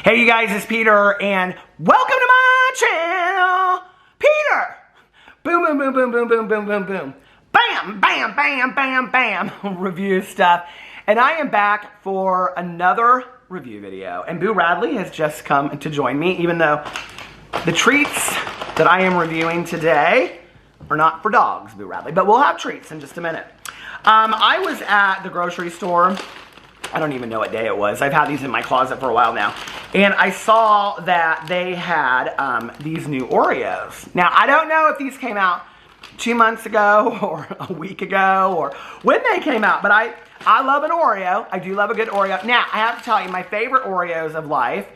Hey you guys, it's Peter, and welcome to my channel, Peter! Boom, boom, boom, boom, boom, boom, boom, boom, boom. Bam, bam, bam, bam, bam, review stuff. And I am back for another review video. And Boo Radley has just come to join me, even though the treats that I am reviewing today are not for dogs, Boo Radley, but we'll have treats in just a minute. I was at the grocery store. I don't even know what day it was. I've had these in my closet for a while now. And I saw that they had these new Oreos. Now, I don't know if these came out 2 months ago or a week ago or when they came out, but I love an Oreo. I do love a good Oreo. Now, I have to tell you, my favorite Oreos of life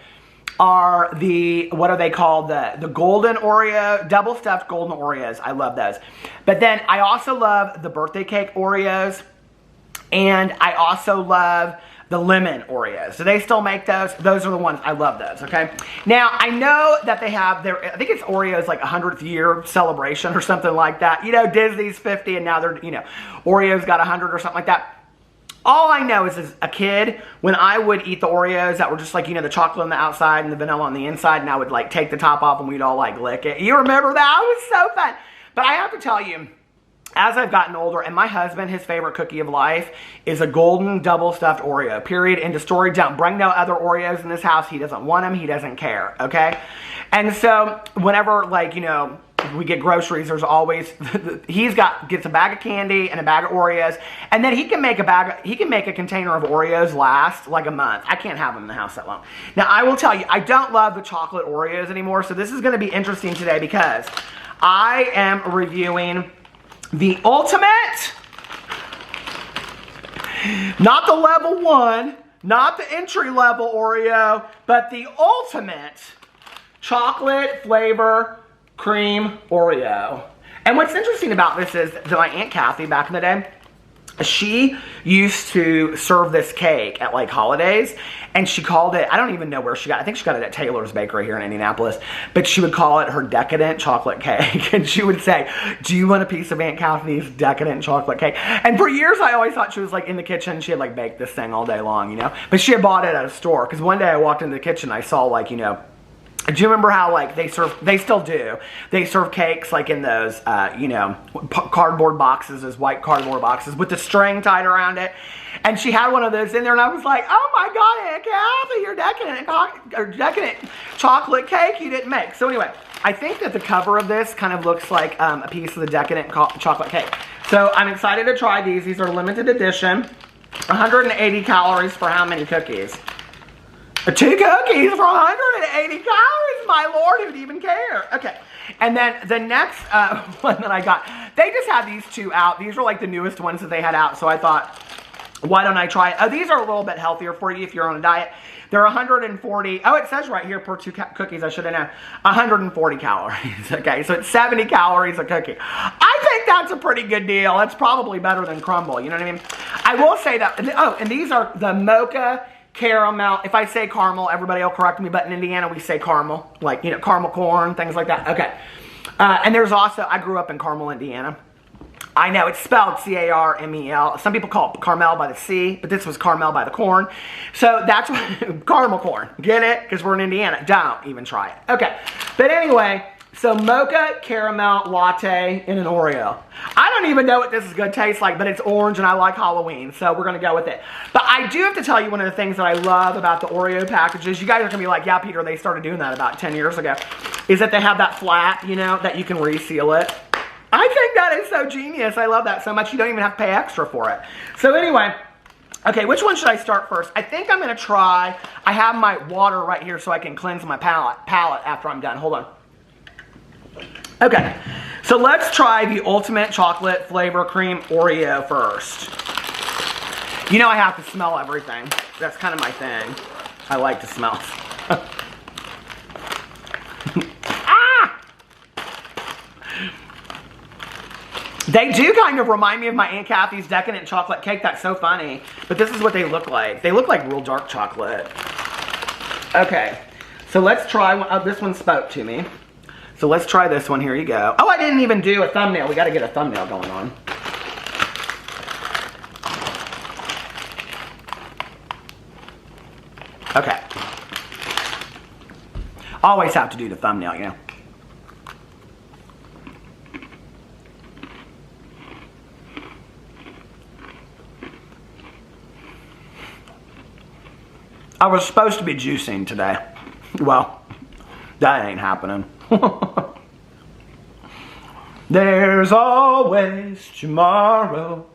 are the, what are they called? The golden Oreo, double stuffed golden Oreos. I love those. But then I also love the birthday cake Oreos. And I also love the lemon Oreos. Do they still make those? Those are the ones. I love those, okay? Now, I know that they have their, I think it's Oreo's like 100th year celebration or something like that. You know, Disney's 50 and now they're, you know, Oreo's got 100 or something like that. All I know is as a kid, when I would eat the Oreos that were just like, you know, the chocolate on the outside and the vanilla on the inside, and I would like take the top off and we'd all like lick it. You remember that? It was so fun. But I have to tell you, as I've gotten older, and my husband, his favorite cookie of life is a golden double stuffed Oreo, period, end of story. Don't bring no other Oreos in this house. He doesn't want them. He doesn't care, okay? And so whenever, like, you know, we get groceries, there's always, gets a bag of candy and a bag of Oreos, and then he can make a container of Oreos last like a month. I can't have them in the house that long. Now, I will tell you, I don't love the chocolate Oreos anymore, so this is going to be interesting today because I am reviewing the ultimate, not the level 1, not the entry level Oreo, but the ultimate chocolate flavor cream Oreo. And what's interesting about this is that my Aunt Kathy back in the day, she used to serve this cake at like holidays, and she called it, I don't even know where she got it. I think she got it at Taylor's Bakery here in Indianapolis, but she would call it her decadent chocolate cake. And she would say, do you want a piece of Aunt Kathy's decadent chocolate cake? And for years I always thought she was like in the kitchen, she had like baked this thing all day long, you know, but she had bought it at a store. Because one day I walked into the kitchen, I saw like, you know, do you remember how like they still do, they serve cakes like in those, you know, cardboard boxes, those white cardboard boxes with the string tied around it. And she had one of those in there and I was like, oh my God, Aunt Kathy, your decadent chocolate cake you didn't make. So anyway, I think that the cover of this kind of looks like a piece of the decadent chocolate cake. So I'm excited to try these. These are limited edition, 180 calories for how many cookies? 2 cookies for 180 calories, my Lord, who'd even care? Okay, and then the next one that I got, they just had these 2 out. These were like the newest ones that they had out, so I thought, why don't I try it? Oh, these are a little bit healthier for you if you're on a diet. They're 140, oh, it says right here per 2 cookies, I should have known, 140 calories, okay, so it's 70 calories a cookie. I think that's a pretty good deal. That's probably better than Crumbl, you know what I mean? I will say that, oh, and these are the Mocha Caramel. If I say caramel, everybody will correct me, but in Indiana we say caramel, like, you know, caramel corn, things like that. Okay. And there's also, I grew up in Carmel, Indiana. I know it's spelled C-A-R-M-E-L. Some people call it Carmel by the C, but this was Carmel by the corn. So that's what, caramel corn. Get it? Because we're in Indiana. Don't even try it. Okay. But anyway, so Mocha Caramel Latte in an Oreo. I don't even know what this is going to taste like, but it's orange and I like Halloween, so we're going to go with it. But I do have to tell you one of the things that I love about the Oreo packages, you guys are going to be like, yeah, Peter, they started doing that about 10 years ago, is that they have that flap, you know, that you can reseal it. I think that is so genius. I love that so much. You don't even have to pay extra for it. So anyway, okay, which one should I start first? I think I'm going to try, I have my water right here so I can cleanse my palate after I'm done. Hold on. Okay, so let's try the ultimate chocolate flavor cream Oreo first. You know I have to smell everything. That's kind of my thing. I like to smell. Ah! They do kind of remind me of my Aunt Kathy's decadent chocolate cake. That's so funny. But this is what they look like. They look like real dark chocolate. Okay, so let's try one. Oh, this one spoke to me. So let's try this one. Here you go. Oh, I didn't even do a thumbnail. We got to get a thumbnail going on. Okay. Always have to do the thumbnail, you know. I was supposed to be juicing today. Well, that ain't happening. There's always tomorrow.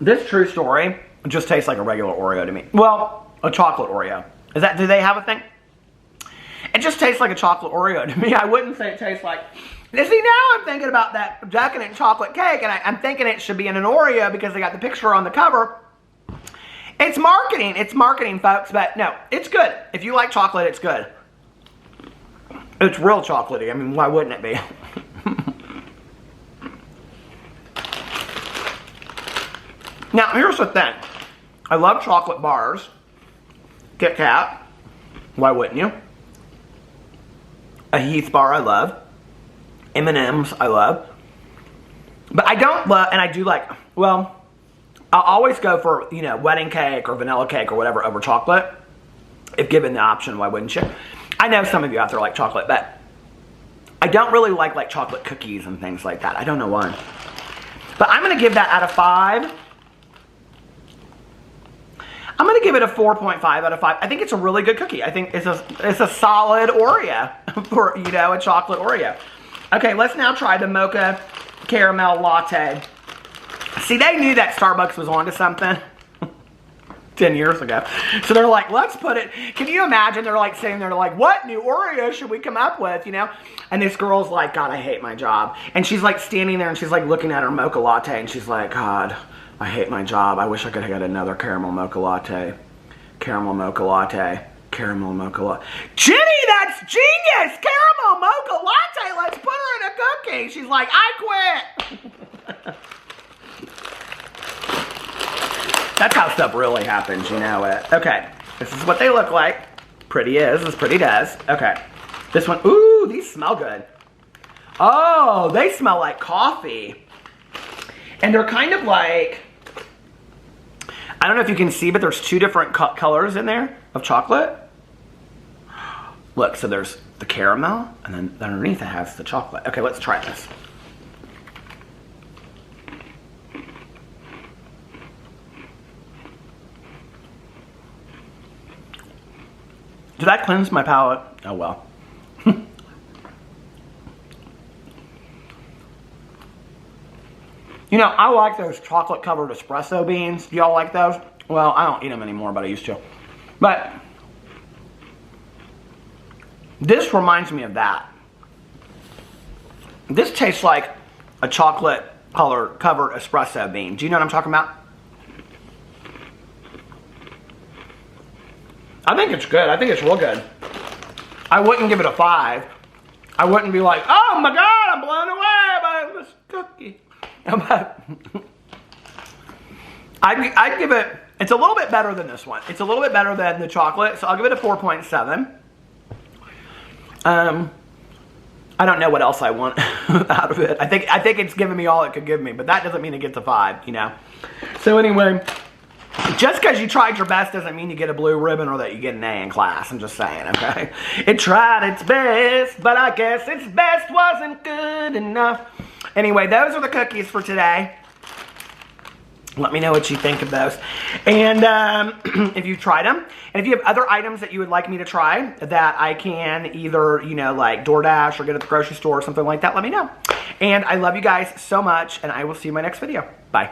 This true story just tastes like a regular Oreo to me. Well, a chocolate Oreo. Do they have a thing? It just tastes like a chocolate Oreo to me. I wouldn't say it tastes like... You see, now I'm thinking about that decadent chocolate cake, and I'm thinking it should be in an Oreo because they got the picture on the cover. It's marketing, folks, but no, it's good. If you like chocolate, it's good. It's real chocolatey. I mean, why wouldn't it be? Now, here's the thing. I love chocolate bars. Kit Kat. Why wouldn't you? A Heath bar I love. M&M's I love. But I don't love, and I do like, well, I'll always go for, you know, wedding cake or vanilla cake or whatever over chocolate. If given the option, why wouldn't you? I know some of you out there like chocolate, but I don't really like chocolate cookies and things like that. I don't know why. But I'm going to give that out of 5. I'm going to give it a 4.5 out of 5. I think it's a really good cookie. I think it's a solid Oreo for, you know, a chocolate Oreo. Okay, let's now try the Mocha Caramel Latte. See, they knew that Starbucks was onto something 10 years ago. So they're like, let's put it, can you imagine? They're like sitting there like, what new Oreo should we come up with, you know? And this girl's like, God, I hate my job. And she's like standing there and she's like looking at her Mocha Latte and she's like, God, I hate my job. I wish I could have got another caramel Mocha Latte. Caramel Mocha Latte. Caramel Mocha Latte. Jenny, that's genius! Caramel Mocha Latte, let's put her in a cookie. She's like, I quit. That's how stuff really happens, you know it. Okay, this is what they look like. Pretty is pretty does. Okay, this one, ooh, these smell good. Oh, they smell like coffee. And they're kind of like, I don't know if you can see, but there's 2 different colors in there of chocolate. Look, so there's the caramel, and then underneath it has the chocolate. Okay, let's try this. Did I cleanse my palate? Oh well. You know, I like those chocolate covered espresso beans. Do y'all like those? Well, I don't eat them anymore, but I used to. But this reminds me of that. This tastes like a chocolate covered espresso bean. Do you know what I'm talking about? I think it's good. I think it's real good. I wouldn't give it a 5. I wouldn't be like, oh my God, I'm blown away by this cookie. I'd give it, it's a little bit better than this one. It's a little bit better than the chocolate, so I'll give it a 4.7. I don't know what else I want out of it. I think it's giving me all it could give me, but that doesn't mean it gets a 5, you know. So anyway, just because you tried your best doesn't mean you get a blue ribbon or that you get an A in class. I'm just saying, okay? It tried its best, but I guess its best wasn't good enough. Anyway, those are the cookies for today. Let me know what you think of those. And if you've tried them. And if you have other items that you would like me to try that I can either, you know, like DoorDash or get at the grocery store or something like that, let me know. And I love you guys so much, and I will see you in my next video. Bye.